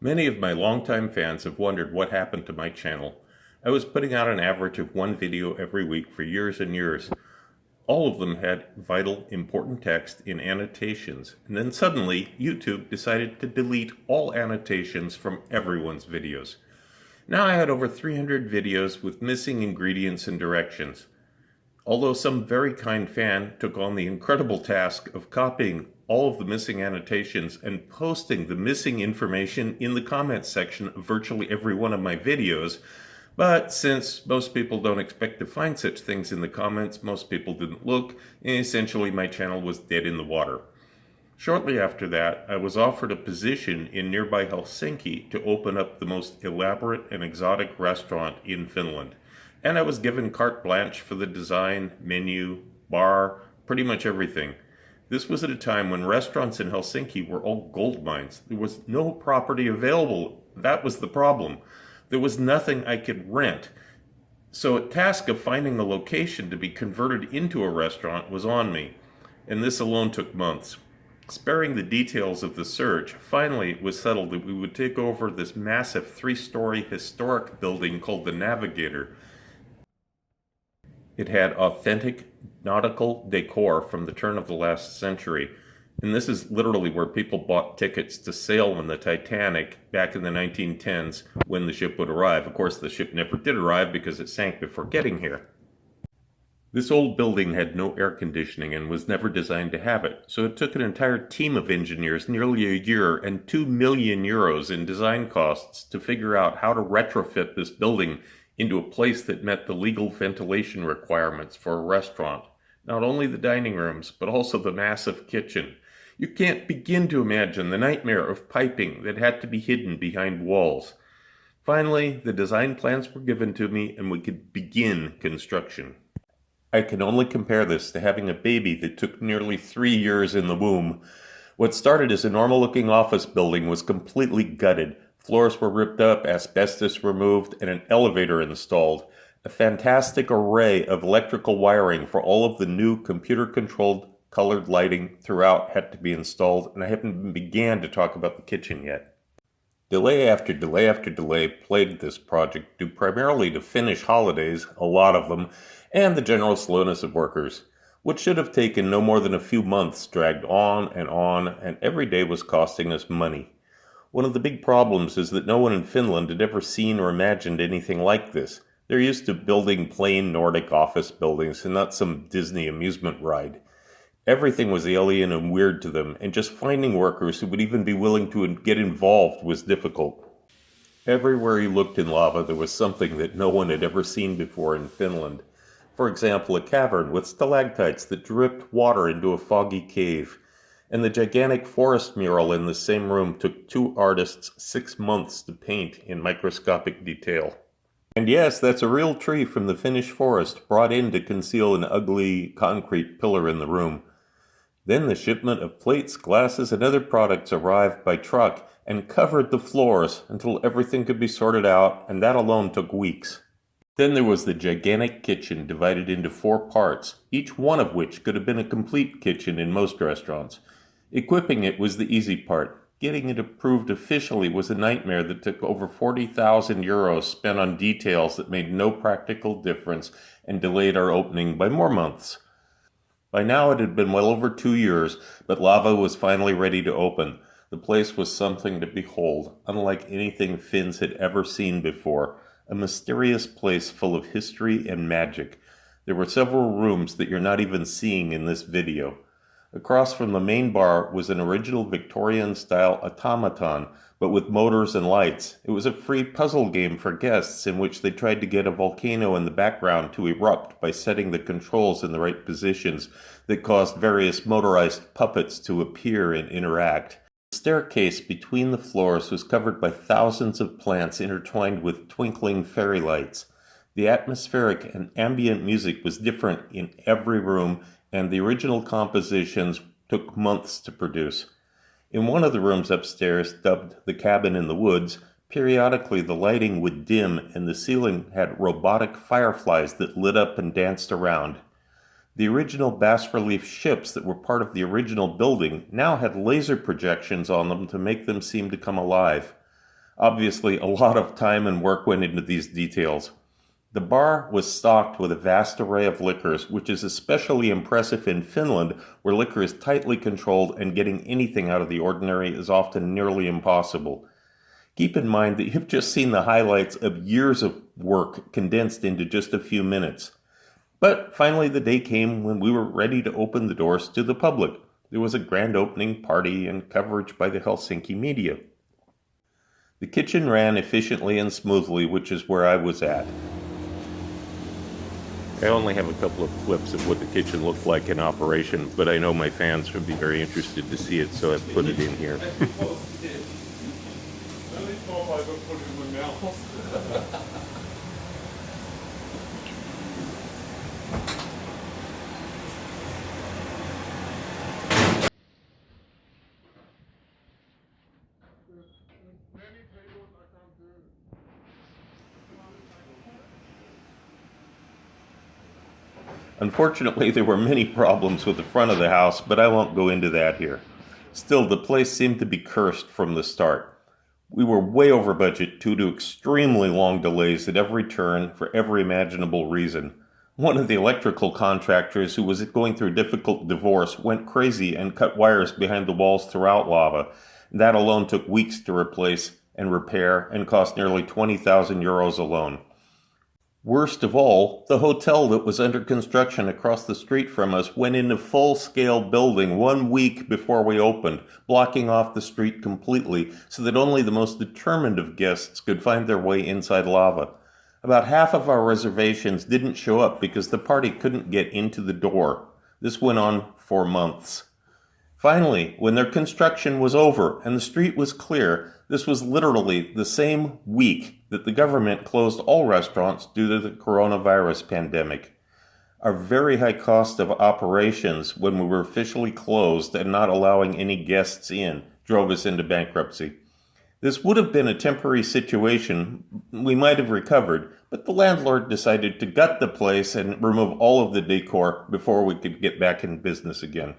Many of my longtime fans have wondered what happened to my channel. I was putting out an average of one video every week for years and years. All of them had vital, important text in annotations, and then suddenly YouTube decided to delete all annotations from everyone's videos. Now I had over 300 videos with missing ingredients and directions. Although some very kind fan took on the incredible task of copying all of the missing annotations and posting the missing information in the comments section of virtually every one of my videos, but since most people don't expect to find such things in the comments, most people didn't look, and essentially my channel was dead in the water. Shortly after that, I was offered a position in nearby Helsinki to open up the most elaborate and exotic restaurant in Finland. And I was given carte blanche for the design, menu, bar, pretty much everything. This was at a time when restaurants in Helsinki were all gold mines. There was no property available. That was the problem. There was nothing I could rent. So a task of finding a location to be converted into a restaurant was on me, and this alone took months. Sparing the details of the search, finally it was settled that we would take over this massive 3-story historic building called the Navigator. It had authentic nautical decor from the turn of the last century, and this is literally where people bought tickets to sail on the Titanic back in the 1910s when the ship would arrive. Of course, the ship never did arrive because it sank before getting here. This old building had no air conditioning and was never designed to have it, so it took an entire team of engineers nearly a year and 2 million euros in design costs to figure out how to retrofit this building into a place that met the legal ventilation requirements for a restaurant. Not only the dining rooms, but also the massive kitchen. You can't begin to imagine the nightmare of piping that had to be hidden behind walls. Finally, the design plans were given to me and we could begin construction. I can only compare this to having a baby that took nearly 3 years in the womb. What started as a normal-looking office building was completely gutted. Floors were ripped up, asbestos removed, and an elevator installed. A fantastic array of electrical wiring for all of the new computer-controlled colored lighting throughout had to be installed, and I haven't even began to talk about the kitchen yet. Delay after delay after delay plagued this project due primarily to Finnish holidays, a lot of them, and the general slowness of workers. What should have taken no more than a few months dragged on, and every day was costing us money. One of the big problems is that no one in Finland had ever seen or imagined anything like this. They're used to building plain Nordic office buildings and not some Disney amusement ride. Everything was alien and weird to them, and just finding workers who would even be willing to get involved was difficult. Everywhere you looked in Laava, there was something that no one had ever seen before in Finland. For example, a cavern with stalactites that dripped water into a foggy cave. And the gigantic forest mural in the same room took 2 artists 6 months to paint in microscopic detail. And yes, that's a real tree from the Finnish forest brought in to conceal an ugly concrete pillar in the room. Then the shipment of plates, glasses, and other products arrived by truck and covered the floors until everything could be sorted out, and that alone took weeks. Then there was the gigantic kitchen divided into 4 parts, each one of which could have been a complete kitchen in most restaurants. Equipping it was the easy part. Getting it approved officially was a nightmare that took over 40,000 euros spent on details that made no practical difference and delayed our opening by more months. By now it had been well over 2 years, but Laava was finally ready to open. The place was something to behold, unlike anything Finns had ever seen before. A mysterious place full of history and magic. There were several rooms that you're not even seeing in this video. Across from the main bar was an original Victorian-style automaton, but with motors and lights. It was a free puzzle game for guests in which they tried to get a volcano in the background to erupt by setting the controls in the right positions that caused various motorized puppets to appear and interact. The staircase between the floors was covered by thousands of plants intertwined with twinkling fairy lights. The atmospheric and ambient music was different in every room, and the original compositions took months to produce. In one of the rooms upstairs, dubbed the Cabin in the Woods, periodically the lighting would dim and the ceiling had robotic fireflies that lit up and danced around. The original bas-relief ships that were part of the original building now had laser projections on them to make them seem to come alive. Obviously, a lot of time and work went into these details. The bar was stocked with a vast array of liquors, which is especially impressive in Finland, where liquor is tightly controlled and getting anything out of the ordinary is often nearly impossible. Keep in mind that you've just seen the highlights of years of work condensed into just a few minutes. But finally the day came when we were ready to open the doors to the public. There was a grand opening party and coverage by the Helsinki media. The kitchen ran efficiently and smoothly, which is where I was at. I only have a couple of clips of what the kitchen looked like in operation, but I know my fans would be very interested to see it, so I've put it in here. Unfortunately, there were many problems with the front of the house, but I won't go into that here. Still, the place seemed to be cursed from the start. We were way over budget due to extremely long delays at every turn for every imaginable reason. One of the electrical contractors, who was going through a difficult divorce, went crazy and cut wires behind the walls throughout Laava. That alone took weeks to replace and repair and cost nearly 20,000 euros alone. Worst of all, the hotel that was under construction across the street from us went into full-scale building 1 week before we opened, blocking off the street completely so that only the most determined of guests could find their way inside Laava. About half of our reservations didn't show up because the party couldn't get into the door. This went on for months. Finally, when their construction was over and the street was clear, this was literally the same week that the government closed all restaurants due to the coronavirus pandemic. Our very high cost of operations when we were officially closed and not allowing any guests in drove us into bankruptcy. This would have been a temporary situation. We might have recovered, but the landlord decided to gut the place and remove all of the decor before we could get back in business again.